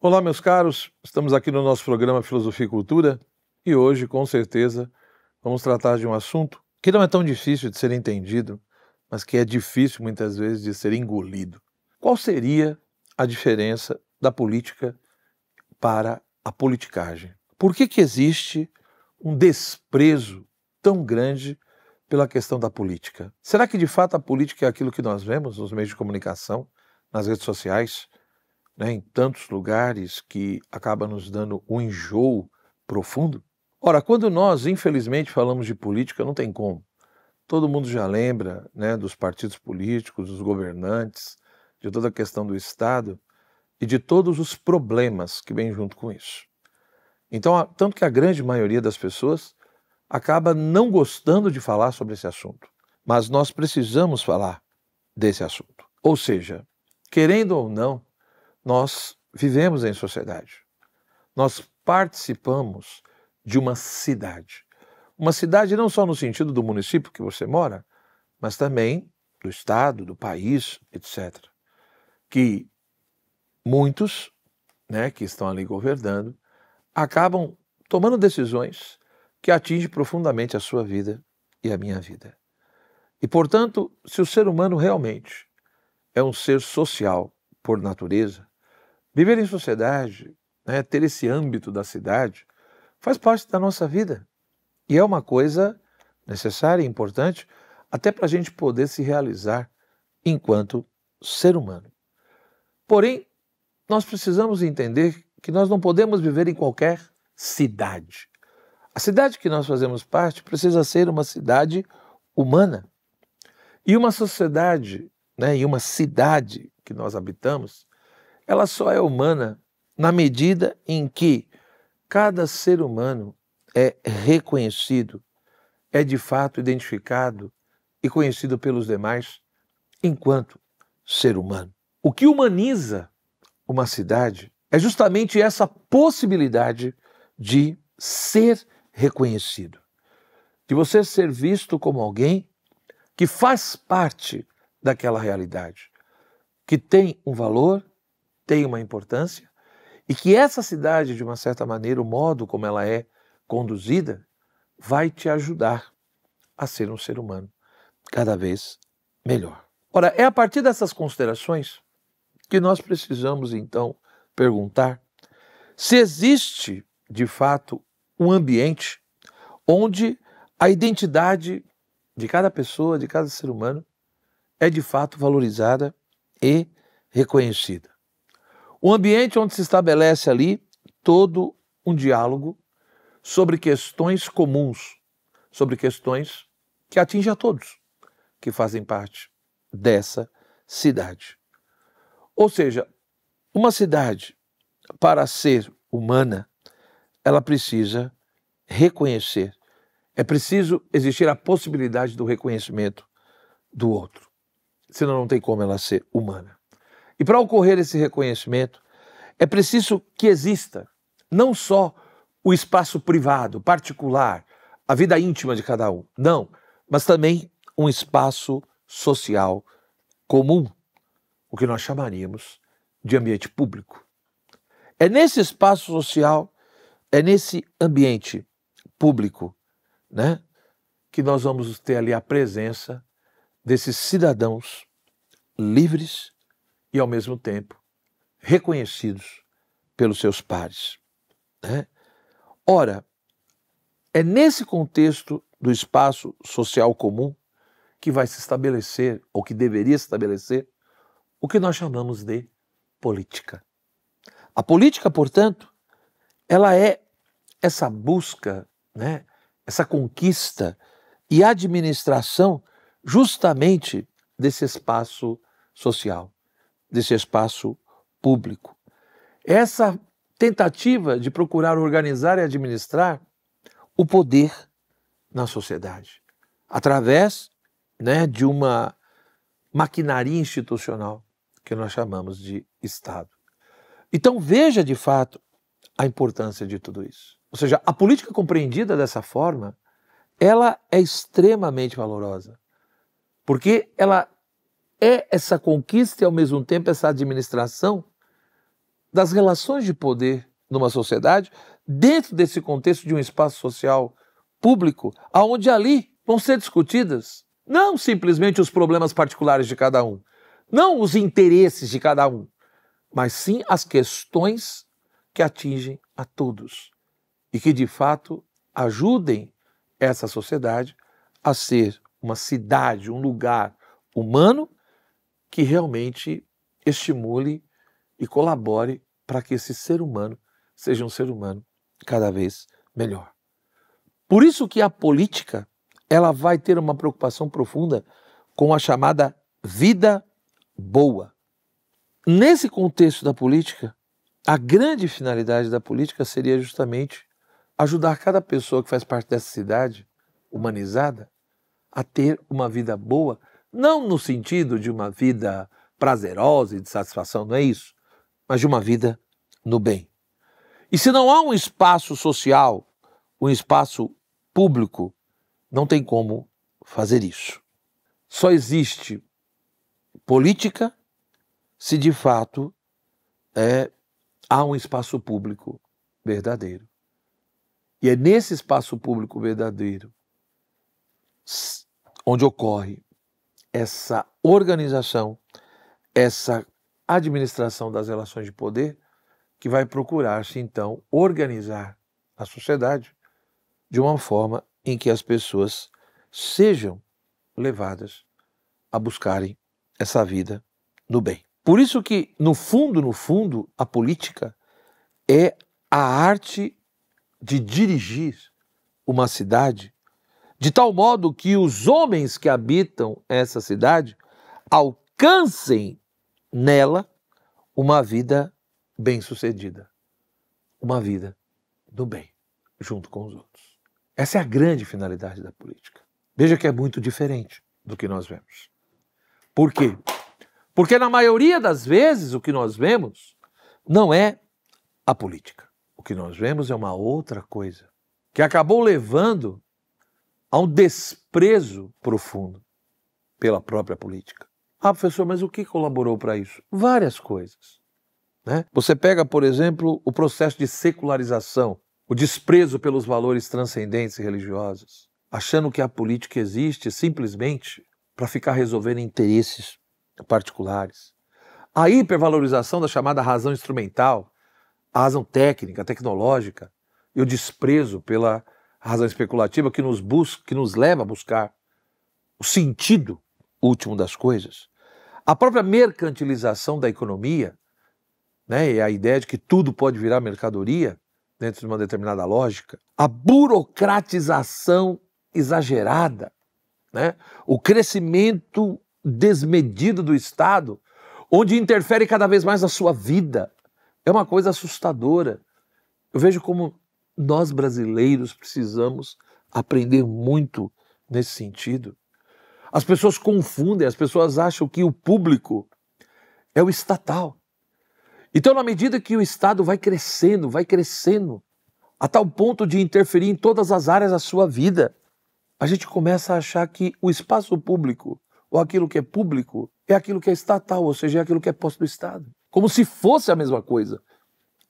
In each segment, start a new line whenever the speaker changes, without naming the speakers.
Olá, meus caros, estamos aqui no nosso programa Filosofia e Cultura e hoje, com certeza, vamos tratar de um assunto que não é tão difícil de ser entendido, mas que é difícil muitas vezes de ser engolido. Qual seria a diferença da política para a politicagem? Por que existe um desprezo tão grande pela questão da política? Será que de fato a política é aquilo que nós vemos nos meios de comunicação, nas redes sociais? Em tantos lugares que acaba nos dando um enjoo profundo? Ora, quando nós, infelizmente, falamos de política, não tem como. Todo mundo já lembra, dos partidos políticos, dos governantes, de toda a questão do Estado e de todos os problemas que vêm junto com isso. Então, tanto que a grande maioria das pessoas acaba não gostando de falar sobre esse assunto. Mas nós precisamos falar desse assunto. Ou seja, querendo ou não, nós vivemos em sociedade. Nós participamos de uma cidade. Uma cidade não só no sentido do município que você mora, mas também do estado, do país, etc. Que muitos, que estão ali governando, acabam tomando decisões que atingem profundamente a sua vida e a minha vida. E, portanto, se o ser humano realmente é um ser social por natureza, viver em sociedade, ter esse âmbito da cidade, faz parte da nossa vida. E é uma coisa necessária e importante até para a gente poder se realizar enquanto ser humano. Porém, nós precisamos entender que nós não podemos viver em qualquer cidade. A cidade que nós fazemos parte precisa ser uma cidade humana. E uma sociedade, e uma cidade que nós habitamos, ela só é humana na medida em que cada ser humano é reconhecido, é de fato identificado e conhecido pelos demais enquanto ser humano. O que humaniza uma cidade é justamente essa possibilidade de ser reconhecido, de você ser visto como alguém que faz parte daquela realidade, que tem um valor, tem uma importância, e que essa cidade, de uma certa maneira, o modo como ela é conduzida, vai te ajudar a ser um ser humano cada vez melhor. Ora, é a partir dessas considerações que nós precisamos, então, perguntar se existe, de fato, um ambiente onde a identidade de cada pessoa, de cada ser humano, é, de fato, valorizada e reconhecida. Um ambiente onde se estabelece ali todo um diálogo sobre questões comuns, sobre questões que atingem a todos que fazem parte dessa cidade. Ou seja, uma cidade, para ser humana, ela precisa reconhecer. É preciso existir a possibilidade do reconhecimento do outro. Senão não tem como ela ser humana. E para ocorrer esse reconhecimento, é preciso que exista não só o espaço privado, particular, a vida íntima de cada um, não, mas também um espaço social comum, o que nós chamaríamos de ambiente público. É nesse espaço social, é nesse ambiente público, que nós vamos ter ali a presença desses cidadãos livres e, ao mesmo tempo, reconhecidos pelos seus pares. Ora, é nesse contexto do espaço social comum que vai se estabelecer, ou que deveria se estabelecer, o que nós chamamos de política. A política, portanto, ela é essa busca, essa conquista e administração justamente desse espaço social, desse espaço público. Essa tentativa de procurar organizar e administrar o poder na sociedade, através de uma maquinaria institucional que nós chamamos de Estado. Então veja de fato a importância de tudo isso. Ou seja, a política compreendida dessa forma, ela é extremamente valorosa, porque ela é essa conquista e ao mesmo tempo essa administração das relações de poder numa sociedade, dentro desse contexto de um espaço social público, aonde ali vão ser discutidas não simplesmente os problemas particulares de cada um, não os interesses de cada um, mas sim as questões que atingem a todos e que, de fato, ajudem essa sociedade a ser uma cidade, um lugar humano que realmente estimule e colabore para que esse ser humano seja um ser humano cada vez melhor. Por isso que a política, ela vai ter uma preocupação profunda com a chamada vida boa. Nesse contexto da política, a grande finalidade da política seria justamente ajudar cada pessoa que faz parte dessa cidade humanizada a ter uma vida boa, não no sentido de uma vida prazerosa e de satisfação, não é isso, mas de uma vida no bem. E se não há um espaço social, um espaço público, não tem como fazer isso. Só existe política se de fato há um espaço público verdadeiro. E é nesse espaço público verdadeiro onde ocorre essa organização, essa administração das relações de poder, que vai procurar-se, então, organizar a sociedade de uma forma em que as pessoas sejam levadas a buscarem essa vida no bem. Por isso que, no fundo, a política é a arte de dirigir uma cidade de tal modo que os homens que habitam essa cidade alcancem nela uma vida bem-sucedida, uma vida do bem, junto com os outros. Essa é a grande finalidade da política. Veja que é muito diferente do que nós vemos. Por quê? Porque na maioria das vezes o que nós vemos não é a política. O que nós vemos é uma outra coisa, que acabou levando a um desprezo profundo pela própria política. Ah, professor, mas o que colaborou para isso? Várias coisas, né? Você pega, por exemplo, o processo de secularização, o desprezo pelos valores transcendentes e religiosos, achando que a política existe simplesmente para ficar resolvendo interesses particulares. A hipervalorização da chamada razão instrumental, a razão técnica, tecnológica, e o desprezo pela razão especulativa que nos leva a buscar o sentido último das coisas. A própria mercantilização da economia, né, e a ideia de que tudo pode virar mercadoria dentro de uma determinada lógica. A burocratização exagerada, né, o crescimento desmedido do Estado, onde interfere cada vez mais na sua vida. É uma coisa assustadora. Eu vejo como nós brasileiros precisamos aprender muito nesse sentido. As pessoas confundem, as pessoas acham que o público é o estatal. Então, na medida que o Estado vai crescendo, a tal ponto de interferir em todas as áreas da sua vida, a gente começa a achar que o espaço público, ou aquilo que é público, é aquilo que é estatal, ou seja, é aquilo que é posse do Estado. Como se fosse a mesma coisa.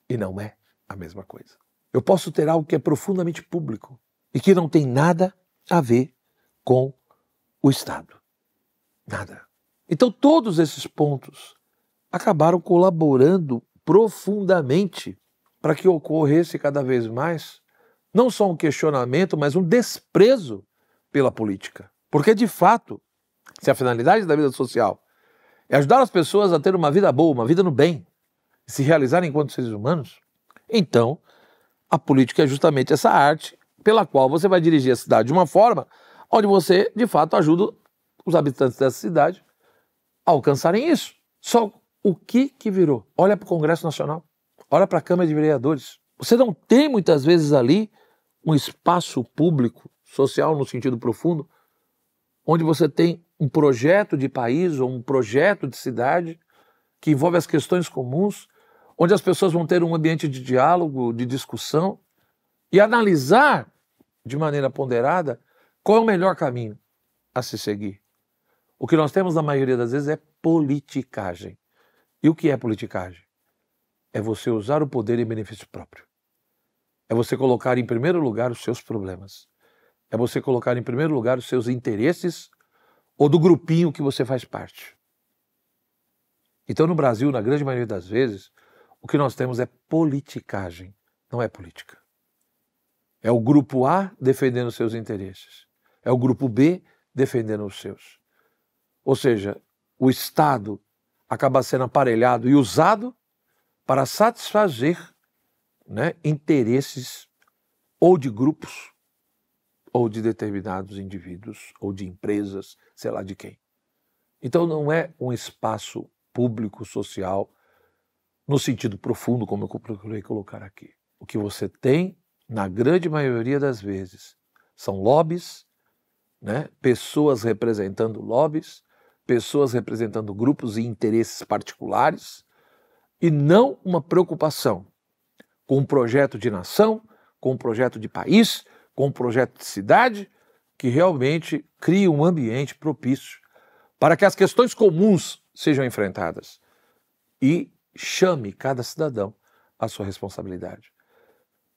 E não é a mesma coisa. Eu posso ter algo que é profundamente público e que não tem nada a ver com o Estado. Nada. Então todos esses pontos acabaram colaborando profundamente para que ocorresse cada vez mais não só um questionamento, mas um desprezo pela política. Porque de fato, se a finalidade da vida social é ajudar as pessoas a ter uma vida boa, uma vida no bem, se realizarem enquanto seres humanos, então a política é justamente essa arte pela qual você vai dirigir a cidade de uma forma onde você, de fato, ajuda os habitantes dessa cidade a alcançarem isso. Só o que virou? Olha para o Congresso Nacional, olha para a Câmara de Vereadores. Você não tem muitas vezes ali um espaço público, social no sentido profundo, onde você tem um projeto de país ou um projeto de cidade que envolve as questões comuns, onde as pessoas vão ter um ambiente de diálogo, de discussão e analisar de maneira ponderada qual é o melhor caminho a se seguir. O que nós temos na maioria das vezes é politicagem. E o que é politicagem? é você usar o poder em benefício próprio. É você colocar em primeiro lugar os seus problemas. É você colocar em primeiro lugar os seus interesses ou do grupinho que você faz parte. Então, no Brasil, na grande maioria das vezes, o que nós temos é politicagem, não é política. É o grupo A defendendo os seus interesses. É o grupo B defendendo os seus. Ou seja, o Estado acaba sendo aparelhado e usado para satisfazer, né, interesses ou de grupos, ou de determinados indivíduos, ou de empresas, sei lá de quem. Então não é um espaço público, social, no sentido profundo, como eu procurei colocar aqui. O que você tem, na grande maioria das vezes, são lobbies, né? Pessoas representando lobbies, pessoas representando grupos e interesses particulares, e não uma preocupação com um projeto de nação, com um projeto de país, com um projeto de cidade, que realmente crie um ambiente propício para que as questões comuns sejam enfrentadas e chame cada cidadão à sua responsabilidade.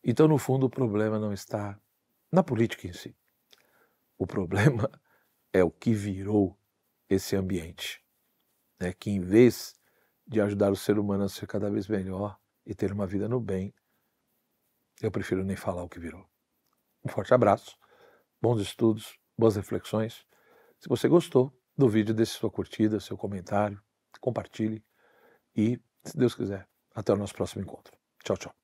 Então, no fundo, o problema não está na política em si. O problema é o que virou esse ambiente, né? Que em vez de ajudar o ser humano a ser cada vez melhor e ter uma vida no bem, eu prefiro nem falar o que virou. Um forte abraço, bons estudos, boas reflexões. Se você gostou do vídeo, deixe sua curtida, seu comentário, compartilhe e, se Deus quiser, até o nosso próximo encontro. Tchau, tchau.